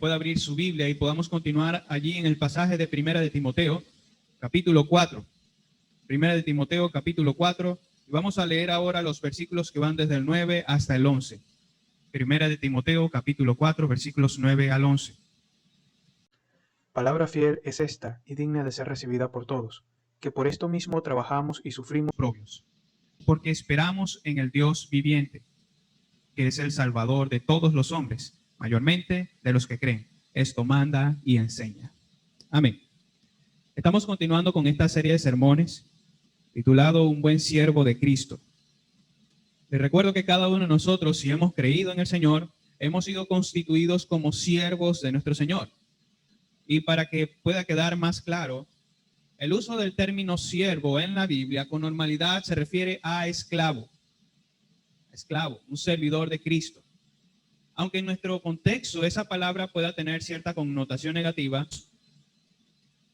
pueda abrir su Biblia y podamos continuar allí en el pasaje de Primera de Timoteo, capítulo 4. Primera de Timoteo, capítulo 4. Y vamos a leer ahora los versículos que van desde el 9 hasta el 11. Primera de Timoteo, capítulo 4, versículos 9 al 11. Palabra fiel es esta y digna de ser recibida por todos, que por esto mismo trabajamos y sufrimos Propios, porque esperamos en el Dios viviente, que es el Salvador de todos los hombres, mayormente de los que creen. Esto manda y enseña. Amén. Estamos continuando con esta serie de sermones titulado Un buen siervo de Cristo. Les recuerdo que cada uno de nosotros, si hemos creído en el Señor, hemos sido constituidos como siervos de nuestro Señor. Y para que pueda quedar más claro, el uso del término siervo en la Biblia con normalidad se refiere a esclavo. Esclavo, un servidor de Cristo. Aunque en nuestro contexto esa palabra pueda tener cierta connotación negativa,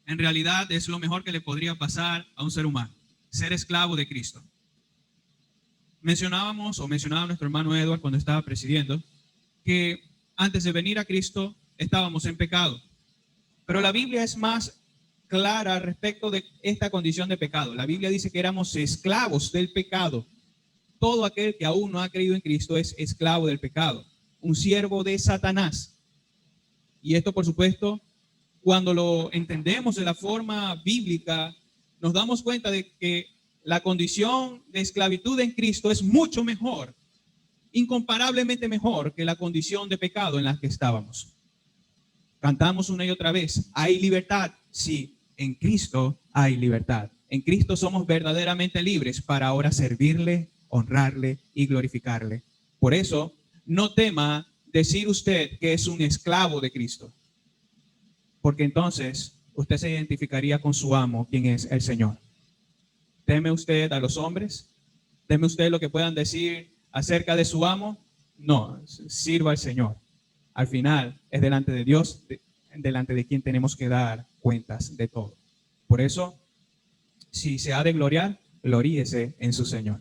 en realidad es lo mejor que le podría pasar a un ser humano, ser esclavo de Cristo. Mencionaba nuestro hermano Edward cuando estaba presidiendo, que antes de venir a Cristo estábamos en pecado. Pero la Biblia es más clara respecto de esta condición de pecado. La Biblia dice que éramos esclavos del pecado. Todo aquel que aún no ha creído en Cristo es esclavo del pecado, un siervo de Satanás. Y esto, por supuesto, cuando lo entendemos de la forma bíblica, nos damos cuenta de que la condición de esclavitud en Cristo es mucho mejor, incomparablemente mejor que la condición de pecado en la que estábamos. Cantamos una y otra vez, ¿hay libertad? Sí, en Cristo hay libertad. En Cristo somos verdaderamente libres para ahora servirle, honrarle y glorificarle. Por eso, no tema decir usted que es un esclavo de Cristo, porque entonces usted se identificaría con su amo, quien es el Señor. ¿Teme usted a los hombres? ¿Teme usted lo que puedan decir acerca de su amo? No, sirva al Señor. Al final es delante de Dios, delante de quien tenemos que dar cuentas de todo. Por eso, si se ha de gloriar, gloríese en su Señor.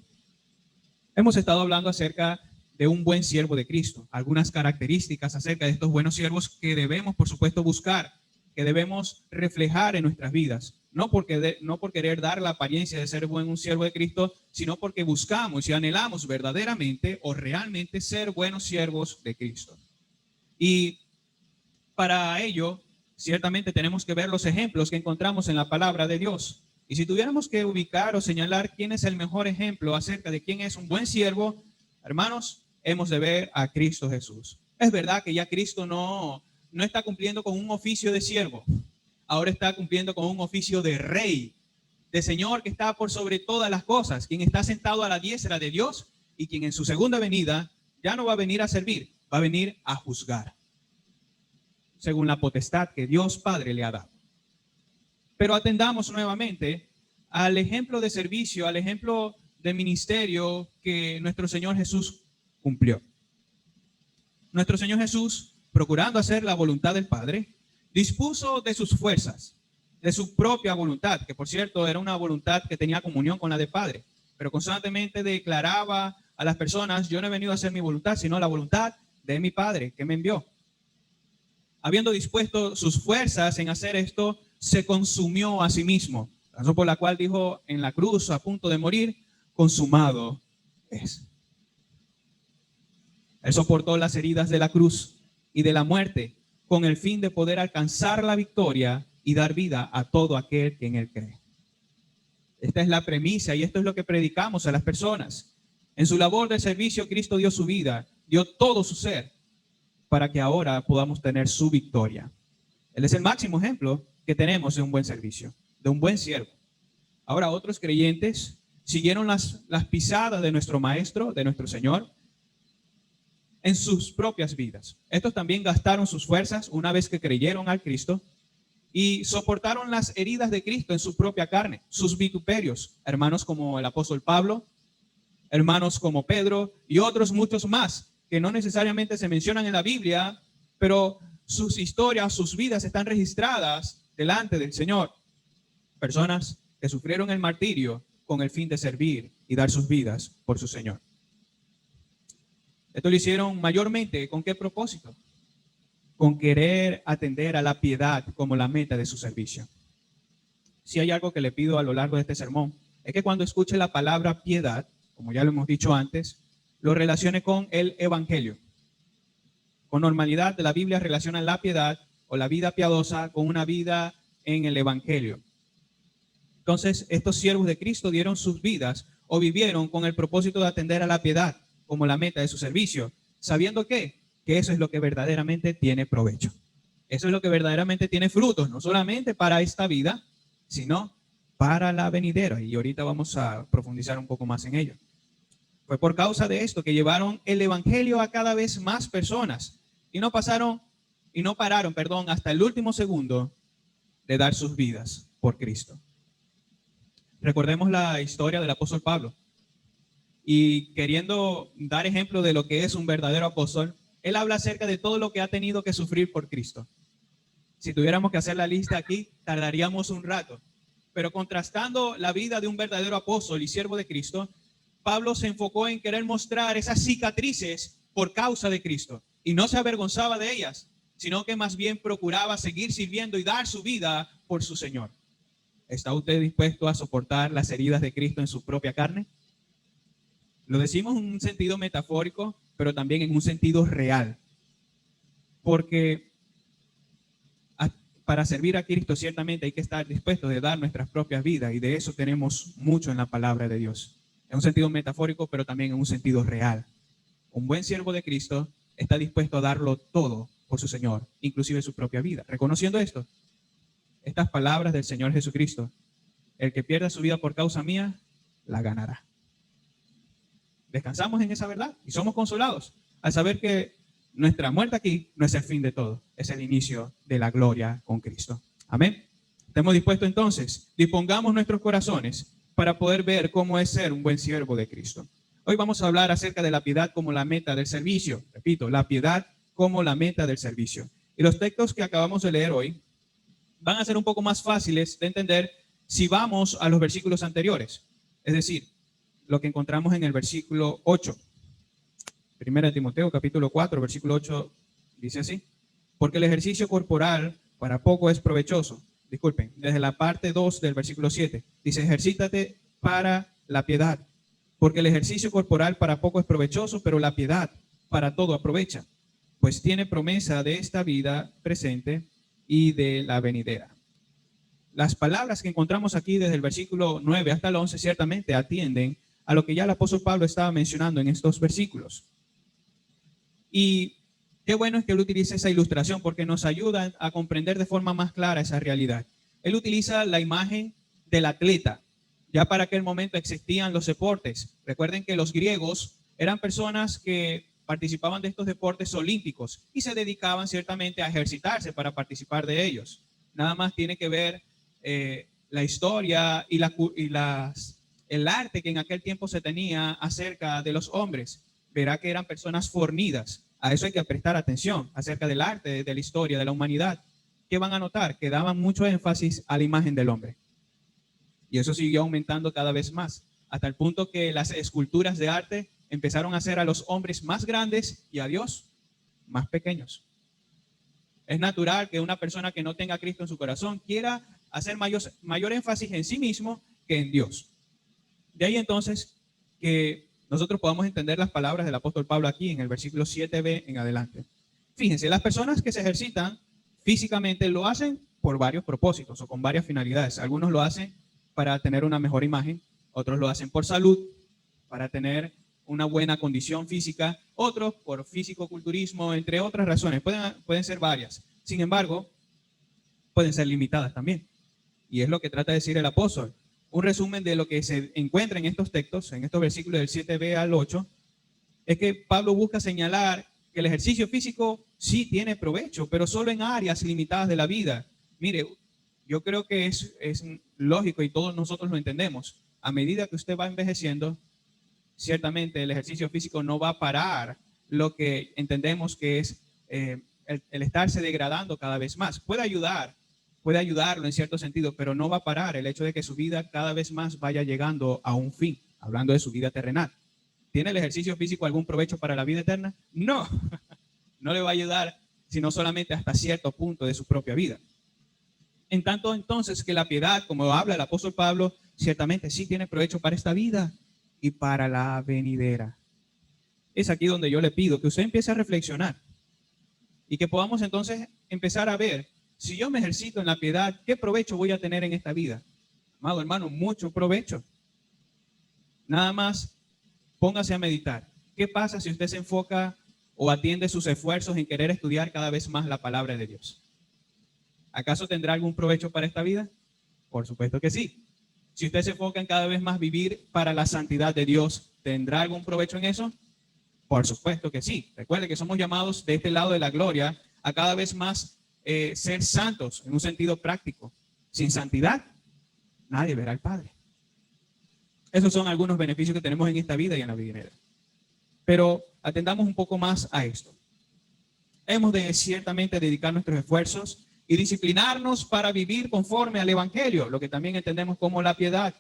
Hemos estado hablando acerca de un buen siervo de Cristo, algunas características acerca de estos buenos siervos que debemos, por supuesto, buscar, que debemos reflejar en nuestras vidas. No por querer dar la apariencia de ser un siervo de Cristo, sino porque buscamos y anhelamos verdaderamente o realmente ser buenos siervos de Cristo. Y para ello, ciertamente tenemos que ver los ejemplos que encontramos en la palabra de Dios. Y si tuviéramos que ubicar o señalar quién es el mejor ejemplo acerca de quién es un buen siervo, hermanos, hemos de ver a Cristo Jesús. Es verdad que ya Cristo no está cumpliendo con un oficio de siervo. Ahora está cumpliendo con un oficio de rey, de Señor que está por sobre todas las cosas, quien está sentado a la diestra de Dios y quien en su segunda venida ya no va a venir a servir, va a venir a juzgar, según la potestad que Dios Padre le ha dado. Pero atendamos nuevamente al ejemplo de servicio, al ejemplo de ministerio que nuestro Señor Jesús cumplió. Nuestro Señor Jesús, procurando hacer la voluntad del Padre, dispuso de sus fuerzas, de su propia voluntad, que por cierto era una voluntad que tenía comunión con la del Padre, pero constantemente declaraba a las personas, yo no he venido a hacer mi voluntad, sino la voluntad de mi Padre que me envió. Habiendo dispuesto sus fuerzas en hacer esto, se consumió a sí mismo, razón por la cual dijo en la cruz, a punto de morir, consumado es. Él soportó las heridas de la cruz y de la muerte con el fin de poder alcanzar la victoria y dar vida a todo aquel que en él cree. Esta es la premisa y esto es lo que predicamos a las personas. En su labor de servicio, Cristo dio su vida, dio todo su ser, para que ahora podamos tener su victoria. Él es el máximo ejemplo que tenemos de un buen servicio, de un buen siervo. Ahora otros creyentes siguieron las pisadas de nuestro Maestro, de nuestro Señor, en sus propias vidas. Estos también gastaron sus fuerzas una vez que creyeron al Cristo y soportaron las heridas de Cristo en su propia carne, sus vituperios. Hermanos como el apóstol Pablo, hermanos como Pedro y otros muchos más que no necesariamente se mencionan en la Biblia, pero sus historias, sus vidas están registradas delante del Señor. Personas que sufrieron el martirio con el fin de servir y dar sus vidas por su Señor. Esto lo hicieron mayormente, ¿con qué propósito? con querer atender a la piedad como la meta de su servicio. Si hay algo que le pido a lo largo de este sermón, es que cuando escuche la palabra piedad, como ya lo hemos dicho antes, lo relacione con el evangelio. Con normalidad, la Biblia relaciona la piedad o la vida piadosa con una vida en el evangelio. Entonces, estos siervos de Cristo dieron sus vidas o vivieron con el propósito de atender a la piedad como la meta de su servicio, sabiendo que eso es lo que verdaderamente tiene provecho. Eso es lo que verdaderamente tiene frutos, no solamente para esta vida, sino para la venidera. Y ahorita vamos a profundizar un poco más en ello. Fue por causa de esto que llevaron el evangelio a cada vez más personas y no pararon, hasta el último segundo de dar sus vidas por Cristo. Recordemos la historia del apóstol Pablo. Y queriendo dar ejemplo de lo que es un verdadero apóstol, él habla acerca de todo lo que ha tenido que sufrir por Cristo. Si tuviéramos que hacer la lista aquí, tardaríamos un rato. Pero contrastando la vida de un verdadero apóstol y siervo de Cristo, Pablo se enfocó en querer mostrar esas cicatrices por causa de Cristo. Y no se avergonzaba de ellas, sino que más bien procuraba seguir sirviendo y dar su vida por su Señor. ¿Está usted dispuesto a soportar las heridas de Cristo en su propia carne? Lo decimos en un sentido metafórico, pero también en un sentido real. Porque para servir a Cristo ciertamente hay que estar dispuestos de dar nuestras propias vidas, y de eso tenemos mucho en la palabra de Dios. En un sentido metafórico, pero también en un sentido real. Un buen siervo de Cristo está dispuesto a darlo todo por su Señor, inclusive su propia vida. Reconociendo esto, estas palabras del Señor Jesucristo: el que pierda su vida por causa mía, la ganará. Descansamos en esa verdad y somos consolados al saber que nuestra muerte aquí no es el fin de todo, es el inicio de la gloria con Cristo. Amén. ¿Estamos dispuestos entonces? Dispongamos nuestros corazones para poder ver cómo es ser un buen siervo de Cristo. Hoy vamos a hablar acerca de la piedad como la meta del servicio. Repito, la piedad como la meta del servicio. Y los textos que acabamos de leer hoy van a ser un poco más fáciles de entender si vamos a los versículos anteriores. Es decir, lo que encontramos en el versículo 8. Primera de Timoteo, capítulo 4, versículo 8, dice así: porque el ejercicio corporal para poco es provechoso. Disculpen, desde la parte 2 del versículo 7, dice: ejercítate para la piedad, porque el ejercicio corporal para poco es provechoso, pero la piedad para todo aprovecha, pues tiene promesa de esta vida presente y de la venidera. Las palabras que encontramos aquí desde el versículo 9 hasta el 11 ciertamente atienden a lo que ya el apóstol Pablo estaba mencionando en estos versículos. Y qué bueno es que él utilice esa ilustración, porque nos ayuda a comprender de forma más clara esa realidad. Él utiliza la imagen del atleta. Ya para aquel momento existían los deportes. Recuerden que los griegos eran personas que participaban de estos deportes olímpicos y se dedicaban ciertamente a ejercitarse para participar de ellos. Nada más tiene que ver la historia y el arte que en aquel tiempo se tenía acerca de los hombres. Verá que eran personas fornidas. A eso hay que prestar atención, acerca del arte, de la historia, de la humanidad. ¿Qué van a notar? Que daban mucho énfasis a la imagen del hombre. Y eso siguió aumentando cada vez más, hasta el punto que las esculturas de arte empezaron a hacer a los hombres más grandes y a Dios más pequeños. Es natural que una persona que no tenga a Cristo en su corazón quiera hacer mayor énfasis en sí mismo que en Dios. De ahí entonces que nosotros podamos entender las palabras del apóstol Pablo aquí en el versículo 7b en adelante. Fíjense, las personas que se ejercitan físicamente lo hacen por varios propósitos o con varias finalidades. Algunos lo hacen para tener una mejor imagen, otros lo hacen por salud, para tener una buena condición física, otros por físico-culturismo, entre otras razones. Pueden ser varias. Sin embargo, pueden ser limitadas también. Y es lo que trata de decir el apóstol. Un resumen de lo que se encuentra en estos textos, en estos versículos del 7b al 8, es que Pablo busca señalar que el ejercicio físico sí tiene provecho, pero solo en áreas limitadas de la vida. Mire, yo creo que es lógico y todos nosotros lo entendemos. A medida que usted va envejeciendo, ciertamente el ejercicio físico no va a parar lo que entendemos que es el estarse degradando cada vez más. Puede ayudarlo en cierto sentido, pero no va a parar el hecho de que su vida cada vez más vaya llegando a un fin, hablando de su vida terrenal. ¿Tiene el ejercicio físico algún provecho para la vida eterna? No, no le va a ayudar sino solamente hasta cierto punto de su propia vida. En tanto entonces que la piedad, como habla el apóstol Pablo, ciertamente sí tiene provecho para esta vida y para la venidera. Es aquí donde yo le pido que usted empiece a reflexionar y que podamos entonces empezar a ver, si yo me ejercito en la piedad, ¿qué provecho voy a tener en esta vida? Amado hermano, mucho provecho. Nada más póngase a meditar. ¿Qué pasa si usted se enfoca o atiende sus esfuerzos en querer estudiar cada vez más la palabra de Dios? ¿Acaso tendrá algún provecho para esta vida? Por supuesto que sí. Si usted se enfoca en cada vez más vivir para la santidad de Dios, ¿tendrá algún provecho en eso? Por supuesto que sí. Recuerde que somos llamados de este lado de la gloria a cada vez más ser santos en un sentido práctico. Sin santidad, nadie verá al Padre. Esos son algunos beneficios que tenemos en esta vida y en la venidera. Pero atendamos un poco más a esto. Hemos de ciertamente dedicar nuestros esfuerzos y disciplinarnos para vivir conforme al Evangelio, lo que también entendemos como la piedad.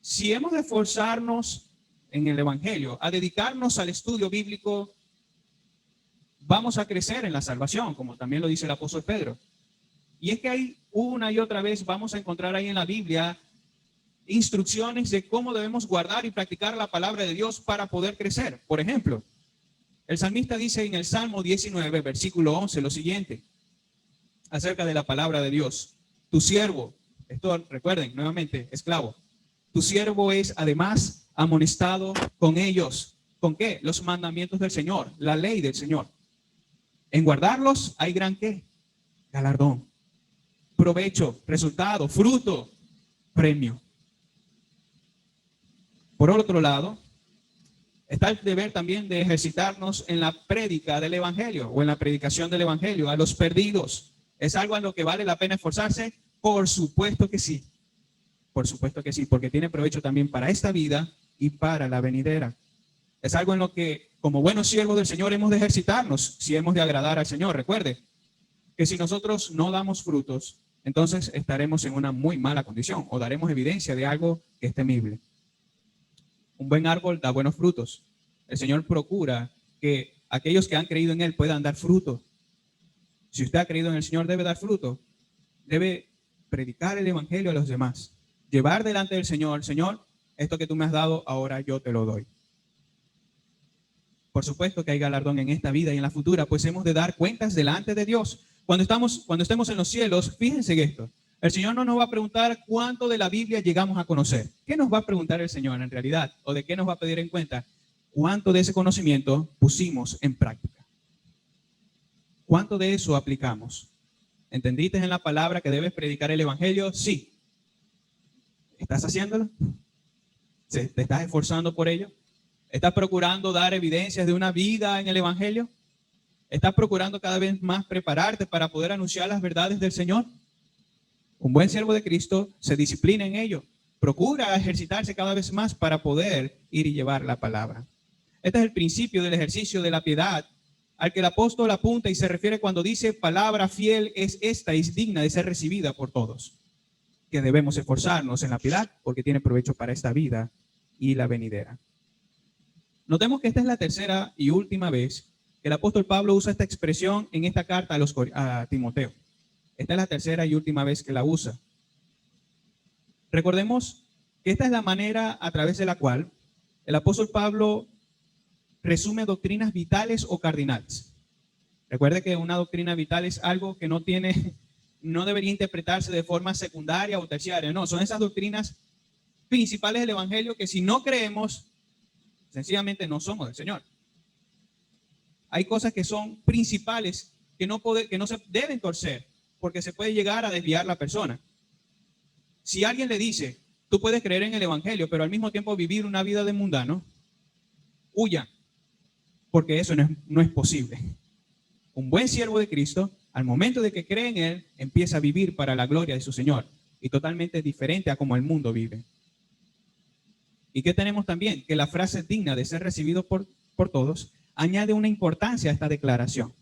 Si hemos de esforzarnos en el Evangelio, a dedicarnos al estudio bíblico, vamos a crecer en la salvación, como también lo dice el apóstol Pedro. Y es que hay una y otra vez vamos a encontrar ahí en la Biblia instrucciones de cómo debemos guardar y practicar la palabra de Dios para poder crecer. Por ejemplo, el salmista dice en el Salmo 19, versículo 11, lo siguiente, acerca de la palabra de Dios. Tu siervo, esto recuerden nuevamente, esclavo, tu siervo es además amonestado con ellos. ¿Con qué? Los mandamientos del Señor, la ley del Señor. En guardarlos hay gran ¿qué? Galardón, provecho, resultado, fruto, premio. Por otro lado, está el deber también de ejercitarnos en la prédica del Evangelio o en la predicación del Evangelio a los perdidos. ¿Es algo en lo que vale la pena esforzarse? Por supuesto que sí. Por supuesto que sí, porque tiene provecho también para esta vida y para la venidera. Es algo en lo que, como buenos siervos del Señor, hemos de ejercitarnos si hemos de agradar al Señor. Recuerde que si nosotros no damos frutos, entonces estaremos en una muy mala condición o daremos evidencia de algo que es temible. Un buen árbol da buenos frutos. El Señor procura que aquellos que han creído en Él puedan dar fruto. Si usted ha creído en el Señor, debe dar fruto. Debe predicar el Evangelio a los demás. Llevar delante del Señor, Señor, esto que tú me has dado, ahora yo te lo doy. Por supuesto que hay galardón en esta vida y en la futura, pues hemos de dar cuentas delante de Dios. Cuando estemos en los cielos, fíjense en esto. El Señor no nos va a preguntar cuánto de la Biblia llegamos a conocer. ¿Qué nos va a preguntar el Señor en realidad? ¿O de qué nos va a pedir en cuenta? ¿Cuánto de ese conocimiento pusimos en práctica? ¿Cuánto de eso aplicamos? ¿Entendiste en la palabra que debes predicar el Evangelio? Sí. ¿Estás haciéndolo? ¿Te estás esforzando por ello? ¿Estás procurando dar evidencias de una vida en el Evangelio? ¿Estás procurando cada vez más prepararte para poder anunciar las verdades del Señor? Un buen siervo de Cristo se disciplina en ello. Procura ejercitarse cada vez más para poder ir y llevar la palabra. Este es el principio del ejercicio de la piedad al que el apóstol apunta y se refiere cuando dice palabra fiel es esta y es digna de ser recibida por todos. Que debemos esforzarnos en la piedad porque tiene provecho para esta vida y la venidera. Notemos que esta es la tercera y última vez que el apóstol Pablo usa esta expresión en esta carta a Timoteo. Esta es la tercera y última vez que la usa. Recordemos que esta es la manera a través de la cual el apóstol Pablo resume doctrinas vitales o cardinales. Recuerde que una doctrina vital es algo que no debería interpretarse de forma secundaria o terciaria. No, son esas doctrinas principales del Evangelio que si no creemos, sencillamente no somos del Señor. Hay cosas que son principales que no se deben torcer porque se puede llegar a desviar la persona. Si alguien le dice, tú puedes creer en el Evangelio, pero al mismo tiempo vivir una vida de mundano, huya, porque eso no es posible. Un buen siervo de Cristo, al momento de que cree en Él, empieza a vivir para la gloria de su Señor y totalmente diferente a como el mundo vive. ¿Y qué tenemos también? Que la frase digna de ser recibido por todos añade una importancia a esta declaración.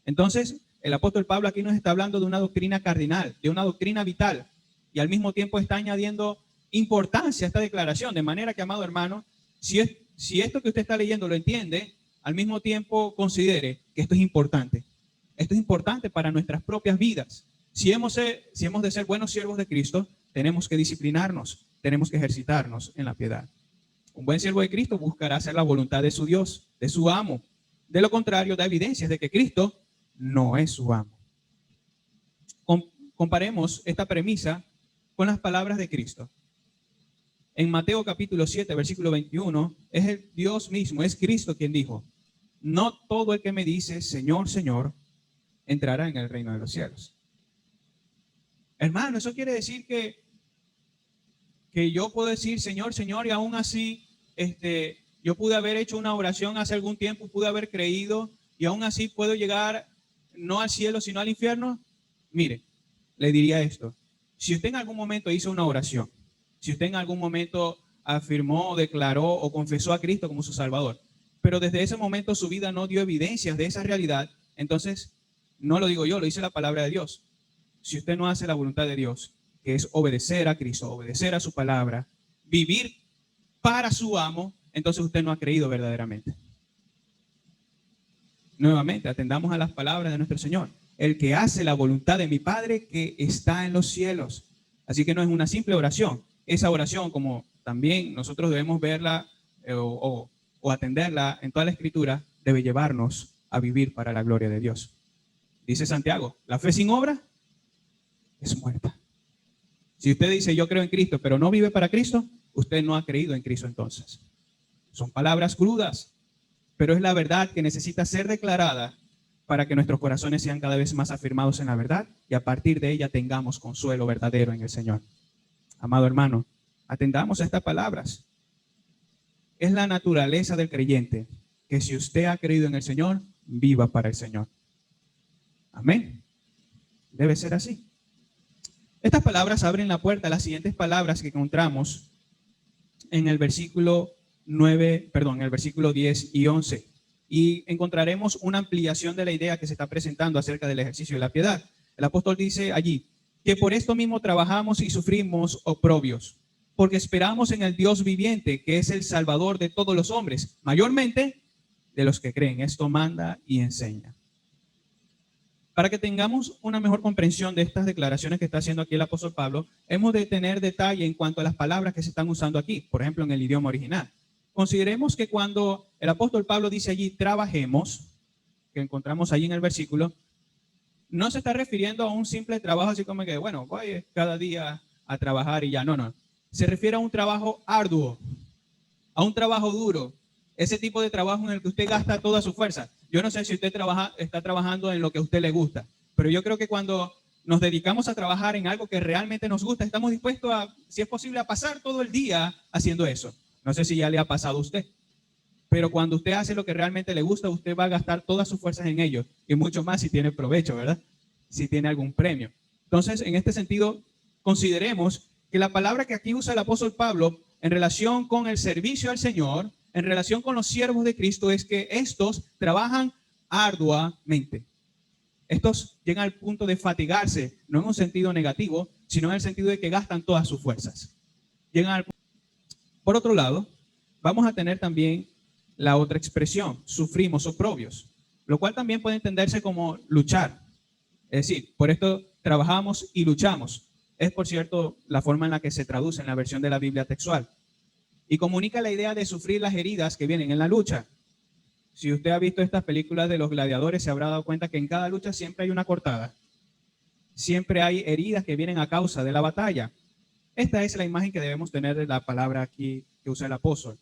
Entonces, el apóstol Pablo aquí nos está hablando de una doctrina cardinal, de una doctrina vital, y al mismo tiempo está añadiendo importancia a esta declaración, de manera que, amado hermano, si esto que usted está leyendo lo entiende, al mismo tiempo considere que esto es importante, Esto es importante para nuestras propias vidas. Si hemos de ser buenos siervos de Cristo, tenemos que disciplinarnos, tenemos que ejercitarnos en la piedad. Un buen siervo de Cristo buscará hacer la voluntad de su Dios, de su amo. De lo contrario, da evidencias de que Cristo no es su amo. Comparemos esta premisa con las palabras de Cristo. En Mateo capítulo 7, versículo 21, es el Dios mismo, es Cristo quien dijo: no todo el que me dice Señor, Señor, entrará en el reino de los cielos. Hermano, eso quiere decir que yo puedo decir Señor, Señor, y aún así yo pude haber hecho una oración hace algún tiempo, pude haber creído, y aún así puedo llegar no al cielo, sino al infierno. Mire, le diría esto: si usted en algún momento hizo una oración, si usted en algún momento afirmó, declaró o confesó a Cristo como su Salvador, pero desde ese momento su vida no dio evidencias de esa realidad, entonces no lo digo yo, lo dice la palabra de Dios. Si usted no hace la voluntad de Dios, que es obedecer a Cristo, obedecer a su palabra, vivir para su amo, entonces usted no ha creído verdaderamente. Nuevamente, atendamos a las palabras de nuestro Señor: el que hace la voluntad de mi Padre que está en los cielos. Así que no es una simple oración. Esa oración, como también nosotros debemos verla o atenderla en toda la Escritura, debe llevarnos a vivir para la gloria de Dios. Dice Santiago: la fe sin obra es muerta. Si usted dice yo creo en Cristo, pero no vive para Cristo, usted no ha creído en Cristo entonces. Son palabras crudas, pero es la verdad que necesita ser declarada para que nuestros corazones sean cada vez más afirmados en la verdad y a partir de ella tengamos consuelo verdadero en el Señor. Amado hermano, atendamos a estas palabras. Es la naturaleza del creyente que si usted ha creído en el Señor, viva para el Señor. Amén. Debe ser así. Estas palabras abren la puerta a las siguientes palabras que encontramos en el versículo 10 y 11. Y encontraremos una ampliación de la idea que se está presentando acerca del ejercicio de la piedad. El apóstol dice allí que por esto mismo trabajamos y sufrimos oprobios, porque esperamos en el Dios viviente, que es el Salvador de todos los hombres, mayormente de los que creen. Esto manda y enseña. Para que tengamos una mejor comprensión de estas declaraciones que está haciendo aquí el apóstol Pablo, hemos de tener detalle en cuanto a las palabras que se están usando aquí, por ejemplo, en el idioma original. Consideremos que cuando el apóstol Pablo dice allí trabajemos, que encontramos allí en el versículo, no se está refiriendo a un simple trabajo así como que, bueno, voy cada día a trabajar y ya. No. Se refiere a un trabajo arduo, a un trabajo duro, ese tipo de trabajo en el que usted gasta toda su fuerza. Yo no sé si usted está trabajando en lo que a usted le gusta, pero yo creo que cuando nos dedicamos a trabajar en algo que realmente nos gusta, estamos dispuestos a, si es posible, a pasar todo el día haciendo eso. No sé si ya le ha pasado a usted, pero cuando usted hace lo que realmente le gusta, usted va a gastar todas sus fuerzas en ello y mucho más si tiene provecho, ¿verdad? Si tiene algún premio. Entonces, en este sentido, consideremos que la palabra que aquí usa el apóstol Pablo en relación con el servicio al Señor, en relación con los siervos de Cristo, es que estos trabajan arduamente. Estos llegan al punto de fatigarse, no en un sentido negativo, sino en el sentido de que gastan todas sus fuerzas. Por otro lado, vamos a tener también la otra expresión: sufrimos oprobios, lo cual también puede entenderse como luchar. Es decir, por esto trabajamos y luchamos. Es, por cierto, la forma en la que se traduce en la versión de la Biblia textual. Y comunica la idea de sufrir las heridas que vienen en la lucha. Si usted ha visto estas películas de los gladiadores, se habrá dado cuenta que en cada lucha siempre hay una cortada. Siempre hay heridas que vienen a causa de la batalla. Esta es la imagen que debemos tener de la palabra aquí que usa el apóstol.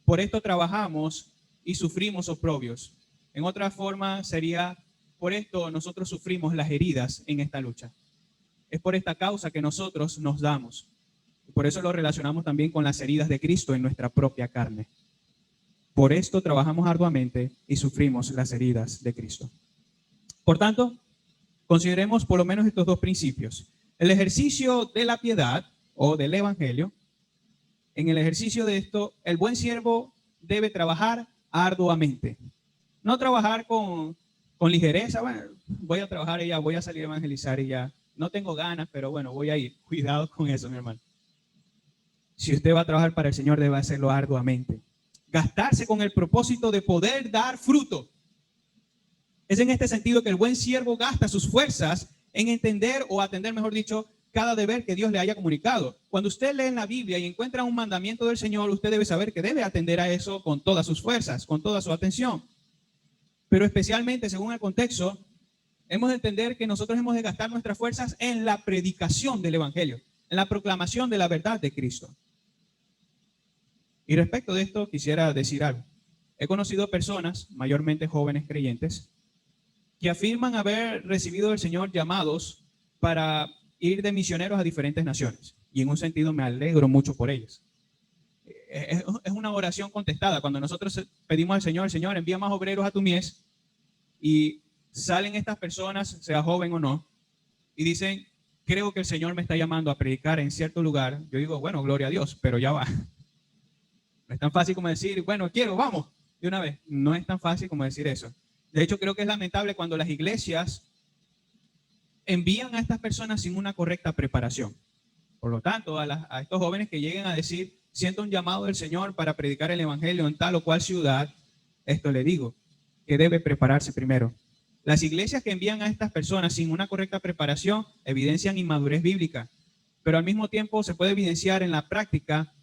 Por esto trabajamos y sufrimos oprobios. En otra forma sería: por esto nosotros sufrimos las heridas en esta lucha. Es por esta causa que nosotros nos damos. Por eso lo relacionamos también con las heridas de Cristo en nuestra propia carne. Por esto trabajamos arduamente y sufrimos las heridas de Cristo. Por tanto, consideremos por lo menos estos dos principios. El ejercicio de la piedad o del evangelio. En el ejercicio de esto, el buen siervo debe trabajar arduamente. No trabajar con ligereza. Bueno, voy a trabajar y ya, voy a salir a evangelizar y ya. No tengo ganas, pero bueno, voy a ir. Cuidado con eso, mi hermano. Si usted va a trabajar para el Señor, debe hacerlo arduamente. Gastarse con el propósito de poder dar fruto. Es en este sentido que el buen siervo gasta sus fuerzas en entender o atender, mejor dicho, cada deber que Dios le haya comunicado. Cuando usted lee en la Biblia y encuentra un mandamiento del Señor, usted debe saber que debe atender a eso con todas sus fuerzas, con toda su atención. Pero especialmente, según el contexto, hemos de entender que nosotros hemos de gastar nuestras fuerzas en la predicación del Evangelio, en la proclamación de la verdad de Cristo. Y respecto de esto, quisiera decir algo. He conocido personas, mayormente jóvenes creyentes, que afirman haber recibido del Señor llamados para ir de misioneros a diferentes naciones. Y en un sentido me alegro mucho por ellos. Es una oración contestada. Cuando nosotros pedimos al Señor, Señor, envía más obreros a tu mies, y salen estas personas, sea joven o no, y dicen, creo que el Señor me está llamando a predicar en cierto lugar. Yo digo, bueno, gloria a Dios, pero ya va. No es tan fácil como decir, bueno, quiero, vamos, de una vez. No es tan fácil como decir eso. De hecho, creo que es lamentable cuando las iglesias envían a estas personas sin una correcta preparación. Por lo tanto, a estos jóvenes que lleguen a decir, siento un llamado del Señor para predicar el Evangelio en tal o cual ciudad, esto le digo, que debe prepararse primero. Las iglesias que envían a estas personas sin una correcta preparación evidencian inmadurez bíblica, pero al mismo tiempo se puede evidenciar en la práctica,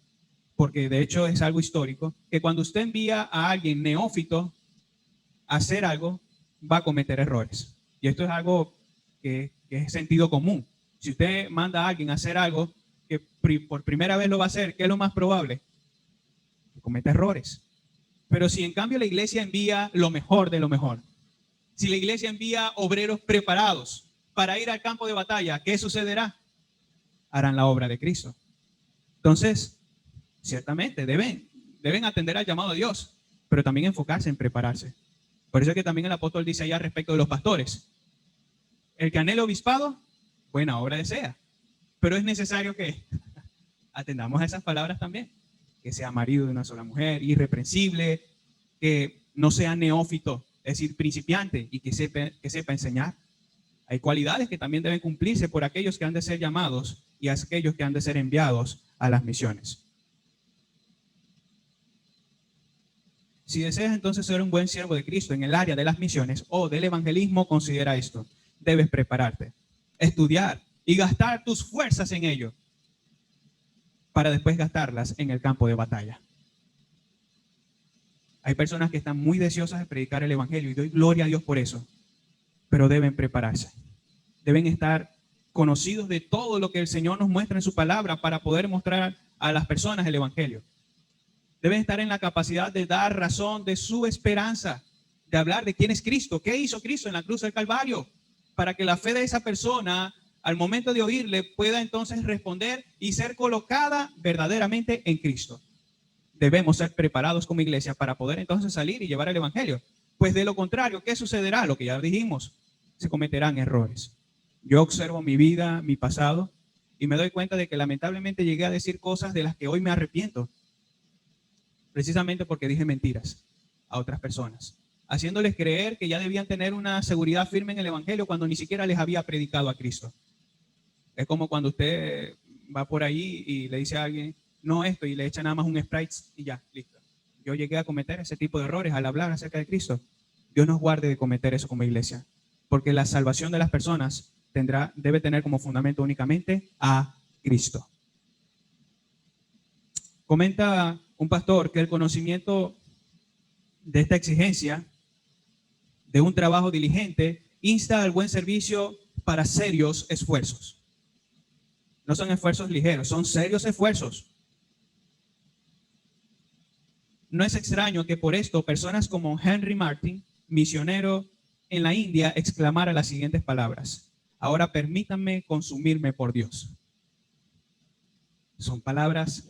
porque de hecho es algo histórico, que cuando usted envía a alguien neófito a hacer algo, va a cometer errores. Y esto es algo que es sentido común. Si usted manda a alguien a hacer algo que por primera vez lo va a hacer, ¿qué es lo más probable? Que cometa errores. Pero si en cambio la iglesia envía lo mejor de lo mejor, si la iglesia envía obreros preparados para ir al campo de batalla, ¿qué sucederá? Harán la obra de Cristo. Entonces, ciertamente deben atender al llamado de Dios, pero también enfocarse en prepararse. Por eso es que también el apóstol dice allá respecto de los pastores, el que anhela obispado, buena obra desea, pero es necesario que atendamos a esas palabras también, que sea marido de una sola mujer, irreprensible, que no sea neófito, es decir, principiante, y que sepa enseñar. Hay cualidades que también deben cumplirse por aquellos que han de ser llamados y aquellos que han de ser enviados a las misiones. Si deseas entonces ser un buen siervo de Cristo en el área de las misiones o del evangelismo, considera esto. Debes prepararte, estudiar y gastar tus fuerzas en ello para después gastarlas en el campo de batalla. Hay personas que están muy deseosas de predicar el evangelio y doy gloria a Dios por eso, pero deben prepararse. Deben estar conocidos de todo lo que el Señor nos muestra en su palabra para poder mostrar a las personas el evangelio. Deben estar en la capacidad de dar razón de su esperanza, de hablar de quién es Cristo, qué hizo Cristo en la cruz del Calvario, para que la fe de esa persona, al momento de oírle, pueda entonces responder y ser colocada verdaderamente en Cristo. Debemos ser preparados como iglesia para poder entonces salir y llevar el evangelio. Pues de lo contrario, ¿qué sucederá? Lo que ya dijimos, se cometerán errores. Yo observo mi vida, mi pasado, y me doy cuenta de que lamentablemente llegué a decir cosas de las que hoy me arrepiento, precisamente porque dije mentiras a otras personas, haciéndoles creer que ya debían tener una seguridad firme en el evangelio cuando ni siquiera les había predicado a Cristo. Es como cuando usted va por ahí y le dice a alguien, no esto, y le echa nada más un Sprite y ya, listo. Yo llegué a cometer ese tipo de errores al hablar acerca de Cristo. Dios nos guarde de cometer eso como iglesia, porque la salvación de las personas debe tener como fundamento únicamente a Cristo. Comenta un pastor que el conocimiento de esta exigencia de un trabajo diligente insta al buen servicio para serios esfuerzos. No son esfuerzos ligeros, son serios esfuerzos. No es extraño que por esto personas como Henry Martin, misionero en la India, exclamara las siguientes palabras: ahora permítanme consumirme por Dios. Son palabras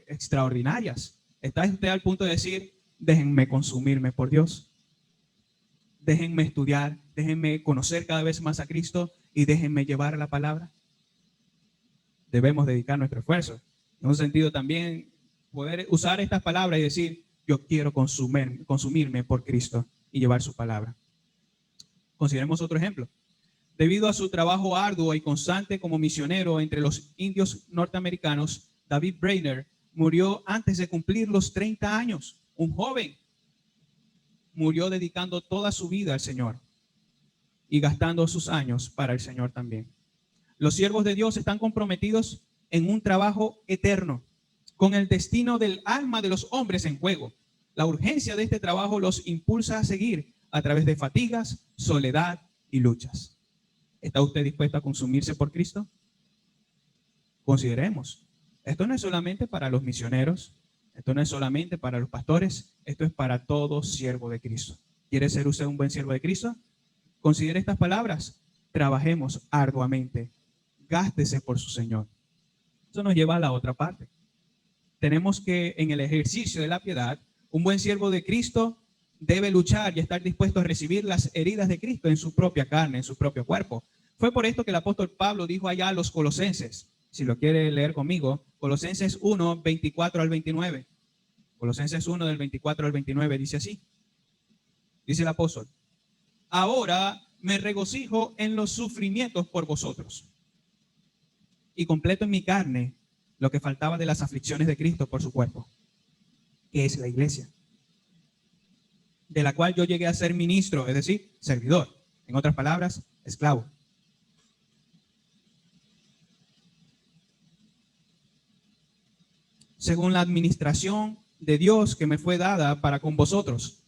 extraordinarias. ¿Está usted al punto de decir, déjenme consumirme por Dios? Déjenme estudiar, déjenme conocer cada vez más a Cristo y déjenme llevar la palabra. Debemos dedicar nuestro esfuerzo. En un sentido también poder usar estas palabras y decir, yo quiero consumirme por Cristo y llevar su palabra. Consideremos otro ejemplo. Debido a su trabajo arduo y constante como misionero entre los indios norteamericanos, David Brainerd murió antes de cumplir los 30 años. Un joven murió dedicando toda su vida al Señor. y gastando sus años para el Señor también. Los siervos de Dios están comprometidos en un trabajo eterno, con el destino del alma de los hombres en juego. La urgencia de este trabajo los impulsa a seguir a través de fatigas, soledad y luchas. ¿Está usted dispuesto a consumirse por Cristo? Consideremos, esto no es solamente para los misioneros, esto no es solamente para los pastores, esto es para todo siervo de Cristo. ¿Quiere ser usted un buen siervo de Cristo? Considere estas palabras. Trabajemos arduamente. Gástese por su Señor. Eso nos lleva a la otra parte. Tenemos que, en el ejercicio de la piedad, un buen siervo de Cristo debe luchar y estar dispuesto a recibir las heridas de Cristo en su propia carne, en su propio cuerpo. Fue por esto que el apóstol Pablo dijo allá a los colosenses, si lo quiere leer conmigo, Colosenses 1, 24 al 29. Colosenses 1, del 24 al 29, dice así. Dice el apóstol: ahora me regocijo en los sufrimientos por vosotros y completo en mi carne lo que faltaba de las aflicciones de Cristo por su cuerpo, que es la iglesia, de la cual yo llegué a ser ministro, es decir, servidor. En otras palabras, esclavo. Según la administración de Dios que me fue dada para con vosotros,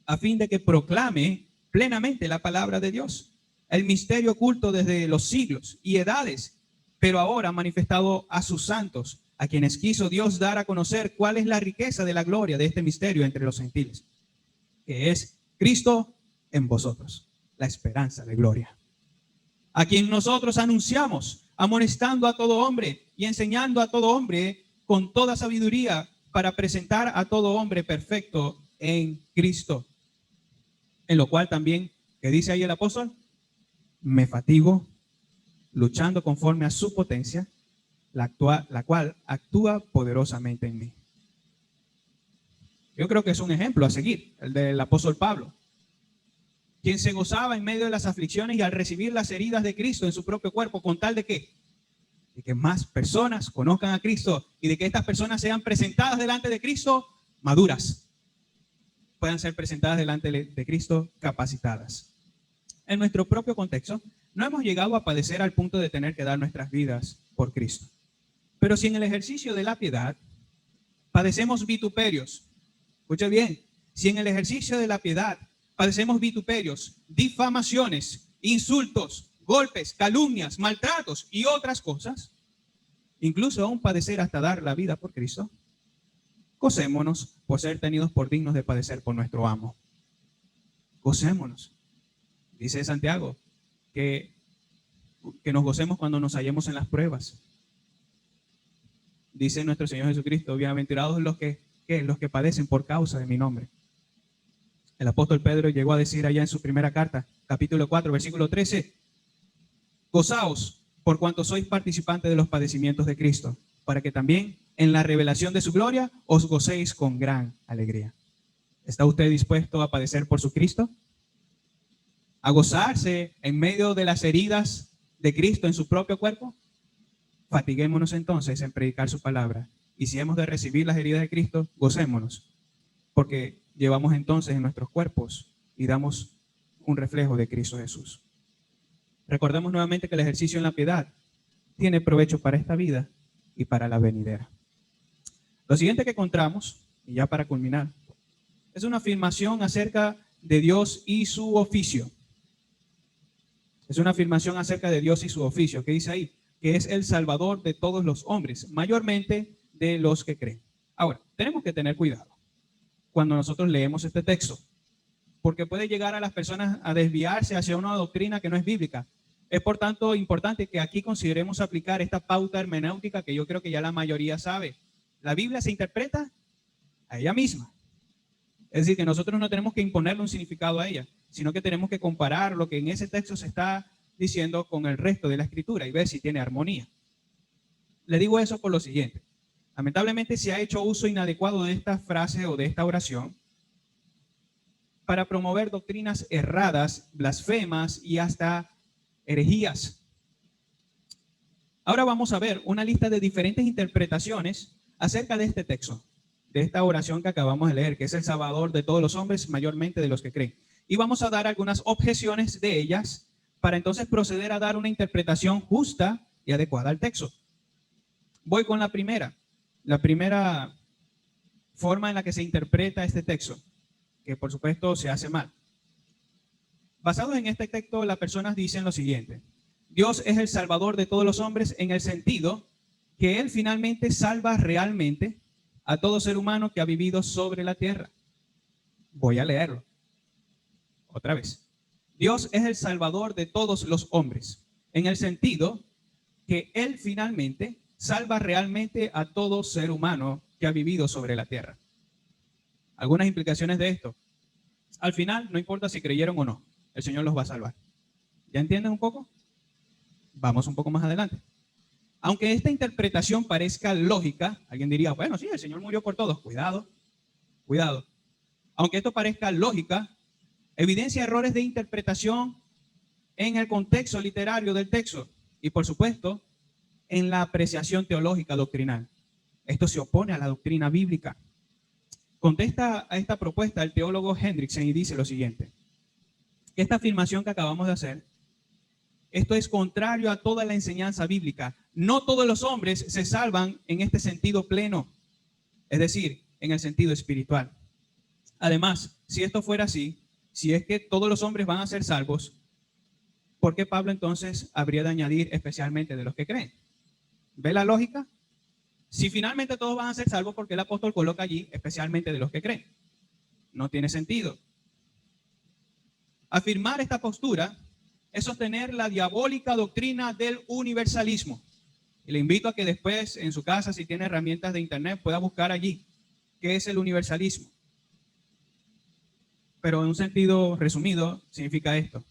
a fin de que proclame plenamente la palabra de Dios, el misterio oculto desde los siglos y edades, pero ahora manifestado a sus santos, a quienes quiso Dios dar a conocer cuál es la riqueza de la gloria de este misterio entre los gentiles, que es Cristo en vosotros, la esperanza de gloria, a quien nosotros anunciamos, amonestando a todo hombre y enseñando a todo hombre con toda sabiduría, para presentar a todo hombre perfecto en Cristo. En lo cual también, que dice ahí el apóstol, me fatigo luchando conforme a su potencia, la cual actúa poderosamente en mí. Yo creo que es un ejemplo a seguir, el del apóstol Pablo, quien se gozaba en medio de las aflicciones y al recibir las heridas de Cristo en su propio cuerpo, con tal de que más personas conozcan a Cristo y de que estas personas sean presentadas delante de Cristo maduras, puedan ser presentadas delante de Cristo capacitadas. En nuestro propio contexto, no hemos llegado a padecer al punto de tener que dar nuestras vidas por Cristo. Pero si en el ejercicio de la piedad padecemos vituperios, escuche bien, si en el ejercicio de la piedad padecemos vituperios, difamaciones, insultos, golpes, calumnias, maltratos y otras cosas, incluso aún padecer hasta dar la vida por Cristo, gocémonos por ser tenidos por dignos de padecer por nuestro amo. Gocémonos. Dice Santiago que nos gocemos cuando nos hallemos en las pruebas. Dice nuestro Señor Jesucristo: bienaventurados los que padecen por causa de mi nombre. El apóstol Pedro llegó a decir allá en su primera carta, capítulo 4, versículo 13: gozaos por cuanto sois participantes de los padecimientos de Cristo, para que también en la revelación de su gloria os gocéis con gran alegría. ¿Está usted dispuesto a padecer por su Cristo? ¿A gozarse en medio de las heridas de Cristo en su propio cuerpo? Fatiguémonos entonces en predicar su palabra. Y si hemos de recibir las heridas de Cristo, gocémonos, porque llevamos entonces en nuestros cuerpos y damos un reflejo de Cristo Jesús. Recordemos nuevamente que el ejercicio en la piedad tiene provecho para esta vida y para la venidera. Lo siguiente que encontramos, y ya para culminar, es una afirmación acerca de Dios y su oficio. Es una afirmación acerca de Dios y su oficio, que dice ahí, que es el Salvador de todos los hombres, mayormente de los que creen. Ahora, tenemos que tener cuidado cuando nosotros leemos este texto, porque puede llegar a las personas a desviarse hacia una doctrina que no es bíblica. Es por tanto importante que aquí consideremos aplicar esta pauta hermenéutica que yo creo que ya la mayoría sabe. La Biblia se interpreta a ella misma. Es decir, que nosotros no tenemos que imponerle un significado a ella, sino que tenemos que comparar lo que en ese texto se está diciendo con el resto de la Escritura y ver si tiene armonía. Le digo eso por lo siguiente. Lamentablemente se ha hecho uso inadecuado de esta frase o de esta oración para promover doctrinas erradas, blasfemas y hasta herejías. Ahora vamos a ver una lista de diferentes interpretaciones acerca de este texto, de esta oración que acabamos de leer, que es el Salvador de todos los hombres, mayormente de los que creen. y vamos a dar algunas objeciones de ellas para entonces proceder a dar una interpretación justa y adecuada al texto. Voy con la primera forma en la que se interpreta este texto, que por supuesto se hace mal. Basados en este texto, las personas dicen lo siguiente: Dios es el salvador de todos los hombres en el sentido que Él finalmente salva realmente a todo ser humano que ha vivido sobre la tierra. Voy a leerlo otra vez. Dios es el salvador de todos los hombres en el sentido que Él finalmente salva realmente a todo ser humano que ha vivido sobre la tierra. Algunas implicaciones de esto. Al final, no importa si creyeron o no, el Señor los va a salvar. ¿Ya entienden un poco? Vamos un poco más adelante. Aunque esta interpretación parezca lógica, alguien diría, bueno, sí, el Señor murió por todos. Cuidado, cuidado. Aunque esto parezca lógica, evidencia errores de interpretación en el contexto literario del texto y, por supuesto, en la apreciación teológica doctrinal. Esto se opone a la doctrina bíblica. Contesta a esta propuesta el teólogo Hendrickson y dice lo siguiente: esta afirmación que acabamos de hacer, esto es contrario a toda la enseñanza bíblica. No todos los hombres se salvan en este sentido pleno, es decir, en el sentido espiritual. Además, si esto fuera así, si es que todos los hombres van a ser salvos, ¿por qué Pablo entonces habría de añadir especialmente de los que creen? ¿Ve la lógica? Si finalmente todos van a ser salvos, ¿por qué el apóstol coloca allí especialmente de los que creen? No tiene sentido. Afirmar esta postura es sostener la diabólica doctrina del universalismo. Y le invito a que después en su casa, si tiene herramientas de internet, pueda buscar allí qué es el universalismo. Pero en un sentido resumido, significa esto.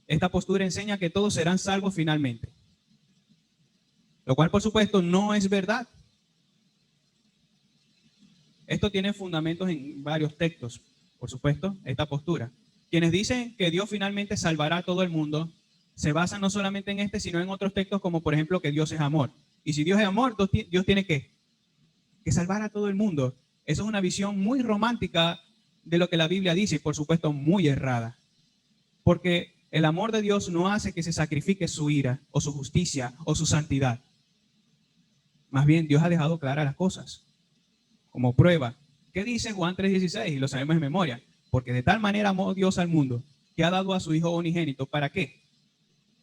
Esta postura enseña que todos serán salvos finalmente. Lo cual, por supuesto, no es verdad. Esto tiene fundamentos en varios textos, por supuesto, esta postura. Quienes dicen que Dios finalmente salvará a todo el mundo, se basan no solamente en este, sino en otros textos, como por ejemplo que Dios es amor. Y si Dios es amor, Dios tiene que salvar a todo el mundo. Eso es una visión muy romántica de lo que la Biblia dice y por supuesto muy errada. Porque el amor de Dios no hace que se sacrifique su ira o su justicia o su santidad. Más bien, Dios ha dejado claras las cosas. Como prueba, ¿qué dice Juan 3:16? Y lo sabemos de memoria. Porque de tal manera amó Dios al mundo que ha dado a su Hijo unigénito. ¿Para qué?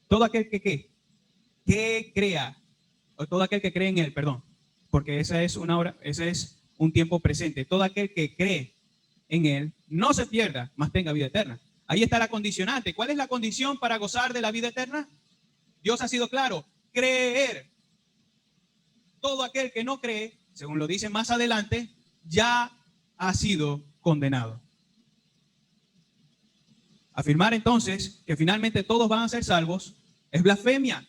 Todo aquel que crea, o todo aquel que cree en Él, perdón. Porque ese es un tiempo presente. Todo aquel que cree en Él no se pierda, mas tenga vida eterna. Ahí está la condicionante. ¿Cuál es la condición para gozar de la vida eterna? Dios ha sido claro: creer. Todo aquel que no cree, según lo dice más adelante, ya ha sido condenado. Afirmar entonces que finalmente todos van a ser salvos es blasfemia.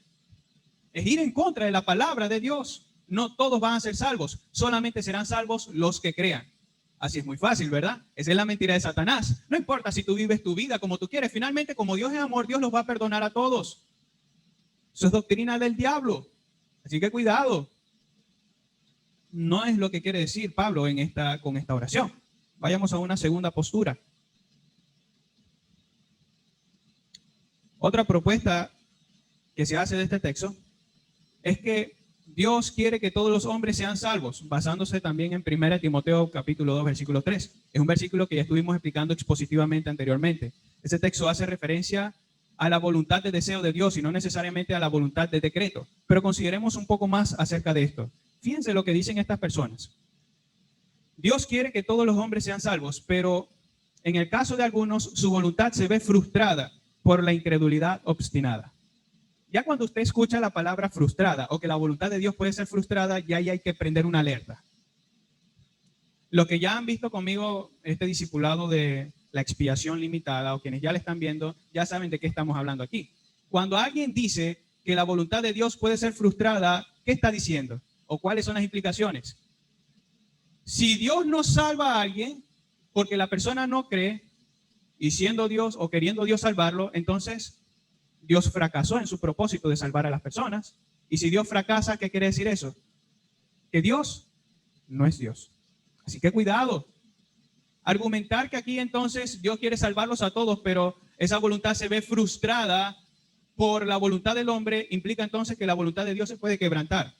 Es ir en contra de la palabra de Dios. No todos van a ser salvos, solamente serán salvos los que crean. Así es muy fácil, ¿verdad? Esa es la mentira de Satanás. No importa si tú vives tu vida como tú quieres, finalmente como Dios es amor, Dios los va a perdonar a todos. Eso es doctrina del diablo. Así que cuidado. No es lo que quiere decir Pablo con esta oración. Vayamos a una segunda postura. Otra propuesta que se hace de este texto es que Dios quiere que todos los hombres sean salvos, basándose también en 1 Timoteo capítulo 2, versículo 3. Es un versículo que ya estuvimos explicando expositivamente anteriormente. Ese texto hace referencia a la voluntad de deseo de Dios y no necesariamente a la voluntad de decreto. Pero consideremos un poco más acerca de esto. Fíjense lo que dicen estas personas. Dios quiere que todos los hombres sean salvos, pero en el caso de algunos, su voluntad se ve frustrada por la incredulidad obstinada. Ya cuando usted escucha la palabra frustrada o que la voluntad de Dios puede ser frustrada, ya ahí hay que prender una alerta. Lo que ya han visto conmigo este discipulado de la expiación limitada o quienes ya le están viendo, ya saben de qué estamos hablando aquí. Cuando alguien dice que la voluntad de Dios puede ser frustrada, ¿qué está diciendo? ¿O cuáles son las implicaciones? Si Dios no salva a alguien porque la persona no cree y siendo Dios o queriendo Dios salvarlo, entonces Dios fracasó en su propósito de salvar a las personas. Y si Dios fracasa, ¿qué quiere decir eso? Que Dios no es Dios. Así que cuidado. Argumentar que aquí entonces Dios quiere salvarlos a todos, pero esa voluntad se ve frustrada por la voluntad del hombre, implica entonces que la voluntad de Dios se puede quebrantar.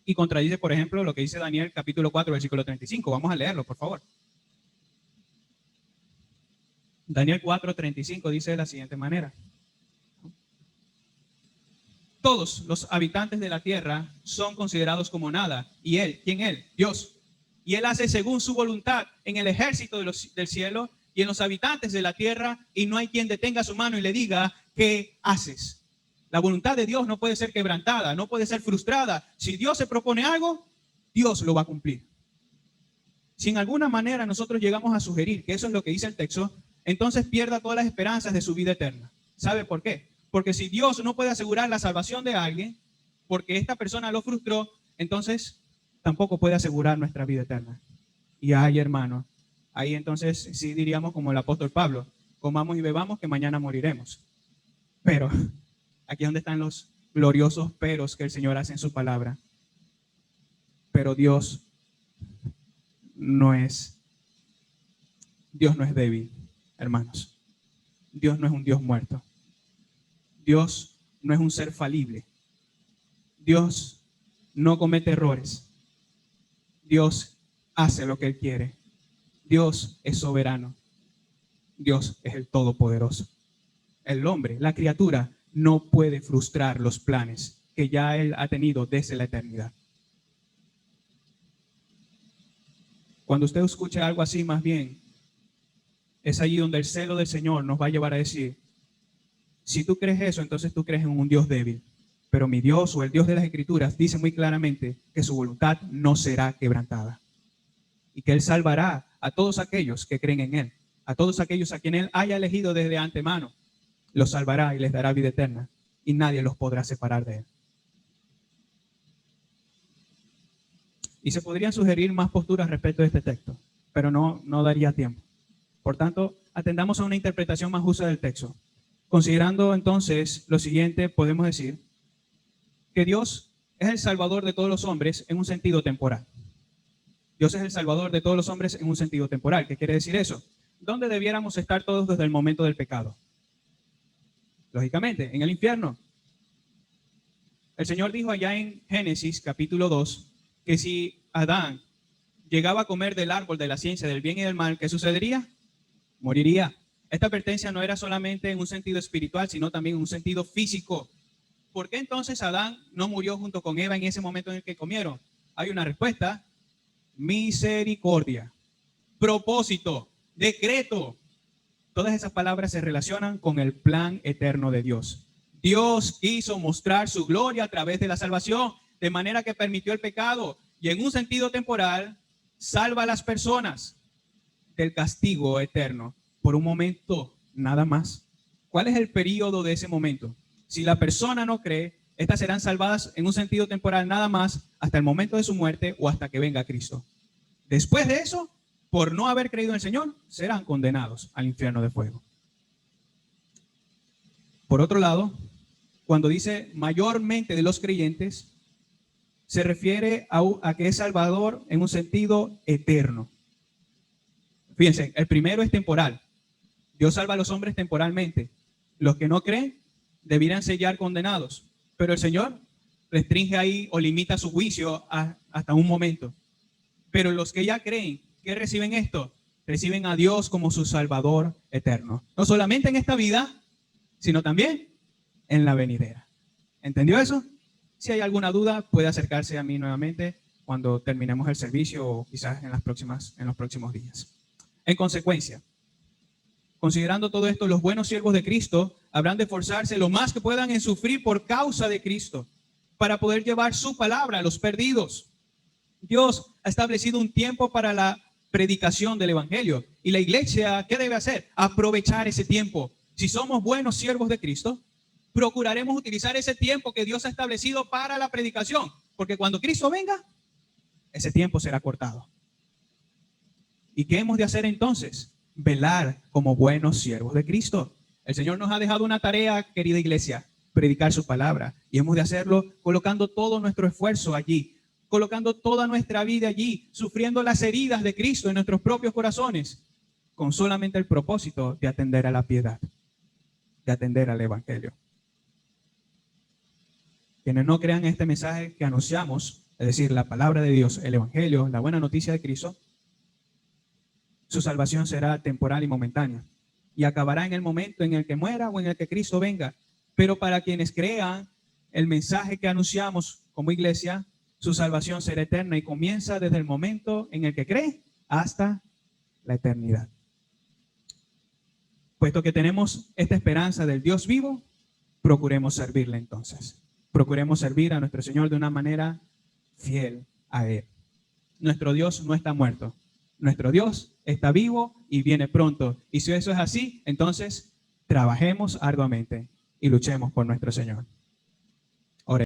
Y contradice, por ejemplo, lo que dice Daniel capítulo 4, versículo 35. Vamos a leerlo, por favor. Daniel 4, 35 dice de la siguiente manera. Todos los habitantes de la tierra son considerados como nada. ¿Y él? ¿Quién él? Dios. Y él hace según su voluntad en el ejército del cielo y en los habitantes de la tierra, y no hay quien detenga su mano y le diga, ¿qué haces? La voluntad de Dios no puede ser quebrantada, no puede ser frustrada. Si Dios se propone algo, Dios lo va a cumplir. Si en alguna manera nosotros llegamos a sugerir que eso es lo que dice el texto, entonces pierda todas las esperanzas de su vida eterna. ¿Sabe por qué? Porque si Dios no puede asegurar la salvación de alguien, porque esta persona lo frustró, entonces tampoco puede asegurar nuestra vida eterna. Y ay, hermano, ahí entonces sí diríamos como el apóstol Pablo, comamos y bebamos que mañana moriremos. Pero aquí es donde están los gloriosos peros que el Señor hace en su palabra. Pero Dios no es débil, hermanos. Dios no es un Dios muerto. Dios no es un ser falible. Dios no comete errores. Dios hace lo que Él quiere. Dios es soberano. Dios es el Todopoderoso. El hombre, la criatura, no puede frustrar los planes que ya Él ha tenido desde la eternidad. Cuando usted escucha algo así, más bien, es allí donde el celo del Señor nos va a llevar a decir, si tú crees eso, entonces tú crees en un Dios débil. Pero mi Dios o el Dios de las Escrituras dice muy claramente que su voluntad no será quebrantada. Y que Él salvará a todos aquellos que creen en Él. A todos aquellos a quien Él haya elegido desde antemano. Los salvará y les dará vida eterna. Y nadie los podrá separar de Él. Y se podrían sugerir más posturas respecto a este texto. Pero no daría tiempo. Por tanto, atendamos a una interpretación más justa del texto. Considerando entonces lo siguiente, podemos decir que Dios es el Salvador de todos los hombres en un sentido temporal. Dios es el Salvador de todos los hombres en un sentido temporal. ¿Qué quiere decir eso? ¿Dónde debiéramos estar todos desde el momento del pecado? Lógicamente, en el infierno. El Señor dijo allá en Génesis capítulo 2 que si Adán llegaba a comer del árbol de la ciencia del bien y del mal, ¿qué sucedería? Moriría. Esta advertencia no era solamente en un sentido espiritual, sino también en un sentido físico. ¿Por qué entonces Adán no murió junto con Eva en ese momento en el que comieron? Hay una respuesta. Misericordia, propósito, decreto. Todas esas palabras se relacionan con el plan eterno de Dios. Dios quiso mostrar su gloria a través de la salvación, de manera que permitió el pecado y en un sentido temporal salva a las personas del castigo eterno por un momento nada más. ¿Cuál es el periodo de ese momento? Si la persona no cree, estas serán salvadas en un sentido temporal nada más hasta el momento de su muerte o hasta que venga Cristo. Después de eso, por no haber creído en el Señor, serán condenados al infierno de fuego. Por otro lado, cuando dice mayormente de los creyentes, se refiere a que es salvador en un sentido eterno. Fíjense, el primero es temporal. Dios salva a los hombres temporalmente. Los que no creen debieran ser condenados. Pero el Señor restringe ahí o limita su juicio hasta un momento. Pero los que ya creen, ¿qué reciben esto? Reciben a Dios como su Salvador eterno. No solamente en esta vida, sino también en la venidera. ¿Entendió eso? Si hay alguna duda, puede acercarse a mí nuevamente cuando terminemos el servicio o quizás en los próximos días. En consecuencia, considerando todo esto, los buenos siervos de Cristo habrán de esforzarse lo más que puedan en sufrir por causa de Cristo, para poder llevar su palabra a los perdidos. Dios ha establecido un tiempo para la predicación del evangelio. Y la iglesia, ¿qué debe hacer? Aprovechar ese tiempo. Si somos buenos siervos de Cristo, procuraremos utilizar ese tiempo que Dios ha establecido para la predicación. Porque cuando Cristo venga, ese tiempo será cortado. ¿Y qué hemos de hacer entonces? Velar como buenos siervos de Cristo. El Señor nos ha dejado una tarea, querida iglesia, predicar su palabra. Y hemos de hacerlo colocando todo nuestro esfuerzo allí, colocando toda nuestra vida allí, sufriendo las heridas de Cristo en nuestros propios corazones, con solamente el propósito de atender a la piedad, de atender al Evangelio. Quienes no crean este mensaje que anunciamos, es decir, la palabra de Dios, el Evangelio, la buena noticia de Cristo, su salvación será temporal y momentánea y acabará en el momento en el que muera o en el que Cristo venga. Pero para quienes crean el mensaje que anunciamos como iglesia, su salvación será eterna y comienza desde el momento en el que cree hasta la eternidad. Puesto que tenemos esta esperanza del Dios vivo, procuremos servirle entonces. Procuremos servir a nuestro Señor de una manera fiel a Él. Nuestro Dios no está muerto. Nuestro Dios está vivo y viene pronto. Y si eso es así, entonces trabajemos arduamente y luchemos por nuestro Señor.